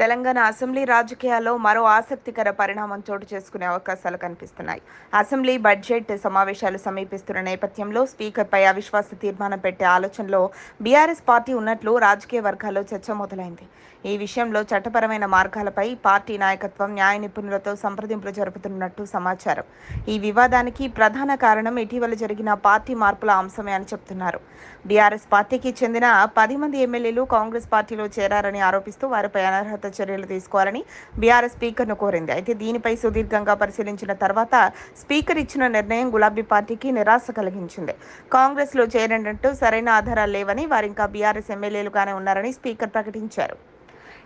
Telangana assembly రాజకీయాల్లో మరో ఆసక్తికర పరిణామం చోటు చేసుకునే అవకాశాలు కనిపిస్తున్నాయి. అసెంబ్లీ బడ్జెట్ సమావేశాలు సమీపిస్తున్న నేపథ్యంలో స్పీకర్పై అవిశ్వాస తీర్మానం పెట్టే ఆలోచనలో బీఆర్ఎస్ పార్టీ ఉన్నట్లు రాజకీయ వర్గాల్లో చర్చ మొదలైంది. ఈ విషయంలో చట్టపరమైన మార్గాలపై పార్టీ నాయకత్వం న్యాయ నిపుణులతో సంప్రదింపులు జరుపుతున్నట్టు సమాచారం. ఈ వివాదానికి ప్రధాన కారణం ఇటీవల జరిగిన పార్టీ మార్పుల అంశమే అని చెబుతున్నారు. బీఆర్ఎస్ పార్టీకి చెందిన 10 మంది ఎమ్మెల్యేలు కాంగ్రెస్ పార్టీలో చేరారని ఆరోపిస్తూ వారిపై అనర్హత చర్యలు తీసుకోవాలని బీఆర్ఎస్ స్పీకర్ను కోరింది. అయితే దీనిపై సుదీర్ఘంగా పరిశీలించిన తర్వాత స్పీకర్ ఇచ్చిన నిర్ణయం గులాబీ పార్టీకి నిరాశ కలిగించింది. కాంగ్రెస్లో చేరినట్టు సరైన ఆధారాలు లేవని, వారింకా బీఆర్ఎస్ ఎమ్మెల్యేలుగానే ఉన్నారని స్పీకర్ ప్రకటించారు.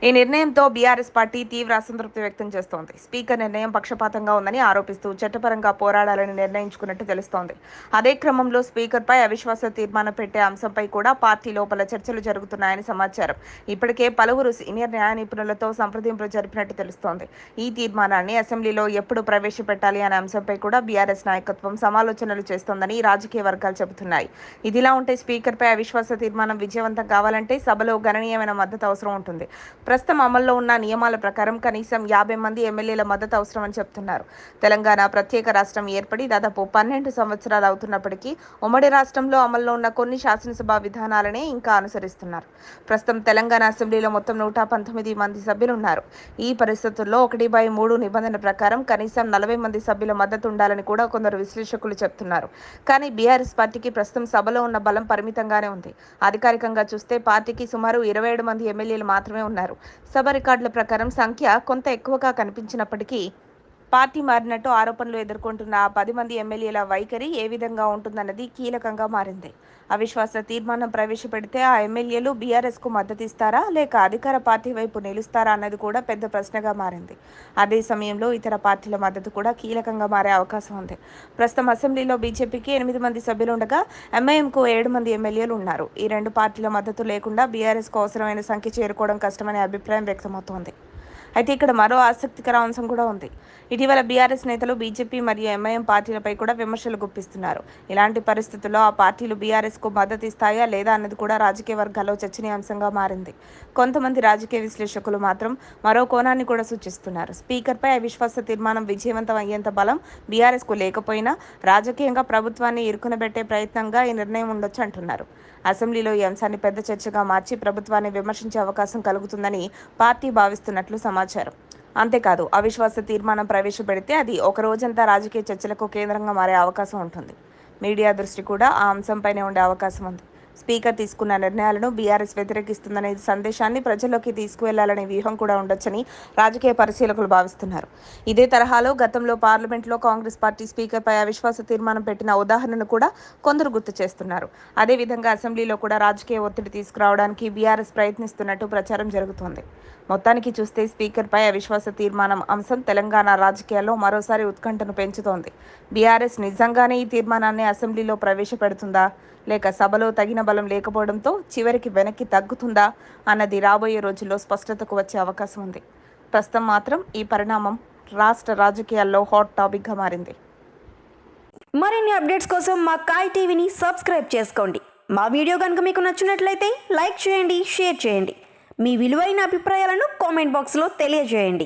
ఈ నిర్ణయంతో బీఆర్ఎస్ పార్టీ తీవ్ర అసంతృప్తి వ్యక్తం చేస్తోంది. స్పీకర్ నిర్ణయం పక్షపాతంగా ఉందని ఆరోపిస్తూ చట్టపరంగా పోరాడాలని నిర్ణయించుకున్నట్టు తెలుస్తోంది. అదే క్రమంలో స్పీకర్పై అవిశ్వాస తీర్మానం పెట్టే అంశంపై కూడా పార్టీ లోపల చర్చలు జరుగుతున్నాయని సమాచారం. ఇప్పటికే పలువురు సీనియర్ న్యాయ నిపుణులతో సంప్రదింపులు జరిపినట్టు తెలుస్తోంది. ఈ తీర్మానాన్ని అసెంబ్లీలో ఎప్పుడు ప్రవేశపెట్టాలి అనే అంశంపై కూడా బీఆర్ఎస్ నాయకత్వం సమాలోచనలు చేస్తోందని రాజకీయ వర్గాలు చెబుతున్నాయి. ఇదిలా ఉంటే స్పీకర్పై అవిశ్వాస తీర్మానం విజయవంతం కావాలంటే సభలో గణనీయమైన మద్దతు అవసరం ఉంటుంది. ప్రస్తుతం అమల్లో ఉన్న నియమాల ప్రకారం కనీసం 50 మంది ఎమ్మెల్యేల మద్దతు అవసరమని చెబుతున్నారు. తెలంగాణ ప్రత్యేక రాష్ట్రం ఏర్పడి దాదాపు 12 సంవత్సరాలు అవుతున్నప్పటికీ ఉమ్మడి రాష్ట్రంలో అమల్లో ఉన్న కొన్ని శాసనసభ విధానాలనే ఇంకా అనుసరిస్తున్నారు. ప్రస్తుతం తెలంగాణ అసెంబ్లీలో మొత్తం 119 మంది సభ్యులున్నారు. ఈ పరిస్థితుల్లో 1/3 నిబంధన ప్రకారం కనీసం 40 మంది సభ్యుల మద్దతు ఉండాలని కూడా కొందరు విశ్లేషకులు చెబుతున్నారు. కానీ బీఆర్ఎస్ పార్టీకి ప్రస్తుతం సభలో ఉన్న బలం పరిమితంగానే ఉంది. అధికారికంగా చూస్తే పార్టీకి సుమారు 27 మంది ఎమ్మెల్యేలు మాత్రమే ఉన్నారు. సభ రికార్డుల ప్రకారం సంఖ్య కొంత ఎక్కువగా కనిపించినప్పటికీ పార్టీ మారినట్టు ఆరోపణలు ఎదుర్కొంటున్న ఆ 10 మంది ఎమ్మెల్యేల వైఖరి ఏ విధంగా ఉంటుందన్నది కీలకంగా మారింది. అవిశ్వాస తీర్మానం ప్రవేశపెడితే ఆ ఎమ్మెల్యేలు బీఆర్ఎస్కు మద్దతిస్తారా లేక అధికార పార్టీ వైపు నిలుస్తారా అన్నది కూడా పెద్ద ప్రశ్నగా మారింది. అదే సమయంలో ఇతర పార్టీల మద్దతు కూడా కీలకంగా మారే అవకాశం ఉంది. ప్రస్తుతం అసెంబ్లీలో బీజేపీకి 8 మంది సభ్యులు ఉండగా ఎంఐఎంకు 7 మంది ఎమ్మెల్యేలు ఉన్నారు. ఈ రెండు పార్టీల మద్దతు లేకుండా బీఆర్ఎస్కు అవసరమైన సంఖ్య చేరుకోవడం కష్టమనే అభిప్రాయం వ్యక్తమవుతోంది. అయితే ఇక్కడ మరో ఆసక్తికర అంశం కూడా ఉంది. ఇటీవల బీఆర్ఎస్ నేతలు బీజేపీ మరియు ఎంఐఎం పార్టీలపై కూడా విమర్శలు గుప్పిస్తున్నారు. ఇలాంటి పరిస్థితుల్లో ఆ పార్టీలు బీఆర్ఎస్కు మద్దతు ఇస్తాయా లేదా అన్నది కూడా రాజకీయ వర్గాల్లో చర్చనీయాంశంగా మారింది. కొంతమంది రాజకీయ విశ్లేషకులు మాత్రం మరో కోణాన్ని కూడా సూచిస్తున్నారు. స్పీకర్పై అవిశ్వాస తీర్మానం విజయవంతం అయ్యేంత బలం బీఆర్ఎస్కు లేకపోయినా రాజకీయంగా ప్రభుత్వాన్ని ఇరుకునబెట్టే ప్రయత్నంగా ఈ నిర్ణయం ఉండొచ్చు అంటున్నారు. అసెంబ్లీలో ఈ అంశాన్ని పెద్ద చర్చగా మార్చి ప్రభుత్వాన్ని విమర్శించే అవకాశం కలుగుతుందని పార్టీ భావిస్తున్నట్లు సమాచారం. అంతేకాదు, అవిశ్వాస తీర్మానం ప్రవేశపెడితే అది ఒక రోజంతా రాజకీయ చర్చలకు కేంద్రంగా మారే అవకాశం ఉంటుంది. మీడియా దృష్టి కూడా ఆ అంశంపైనే ఉండే అవకాశం ఉంది. స్పీకర్ తీసుకున్న నిర్ణయాలను బీఆర్ఎస్ వ్యతిరేకిస్తుందనే సందేశాన్ని ప్రజల్లోకి తీసుకువెళ్లాలనే వ్యూహం కూడా ఉండొచ్చని రాజకీయ పరిశీలకులు భావిస్తున్నారు. ఇదే తరహాలో గతంలో పార్లమెంట్లో కాంగ్రెస్ పార్టీ స్పీకర్పై అవిశ్వాస తీర్మానం పెట్టిన ఉదాహరణను కూడా కొందరు గుర్తు చేస్తున్నారు. అదేవిధంగా అసెంబ్లీలో కూడా రాజకీయ ఒత్తిడి తీసుకురావడానికి బీఆర్ఎస్ ప్రయత్నిస్తున్నట్టు ప్రచారం జరుగుతోంది. మొత్తానికి చూస్తే స్పీకర్పై అవిశ్వాస తీర్మానం అంశం తెలంగాణ రాజకీయాల్లో మరోసారి ఉత్కంఠను పెంచుతోంది. బీఆర్ఎస్ నిజంగానే ఈ తీర్మానాన్ని అసెంబ్లీలో ప్రవేశపెడుతుందా లేక సభలో తగిన బలం లేకపోవడంతో చివరికి వెనక్కి తగ్గుతుందా అన్నది రాబోయే రోజుల్లో స్పష్టతకు వచ్చే అవకాశం ఉంది. ప్రస్తుతం మాత్రం ఈ పరిణామం రాష్ట్ర రాజకీయాల్లో హాట్ టాపిక్గా మారింది. మరిన్ని అప్డేట్స్ కోసం మా కాయ్ టీవీని సబ్స్క్రైబ్ చేసుకోండి. మా వీడియో కనుక మీకు నచ్చినట్లయితే లైక్ చేయండి, షేర్ చేయండి. మీ విలువైన అభిప్రాయాలను కామెంట్ బాక్స్లో తెలియజేయండి.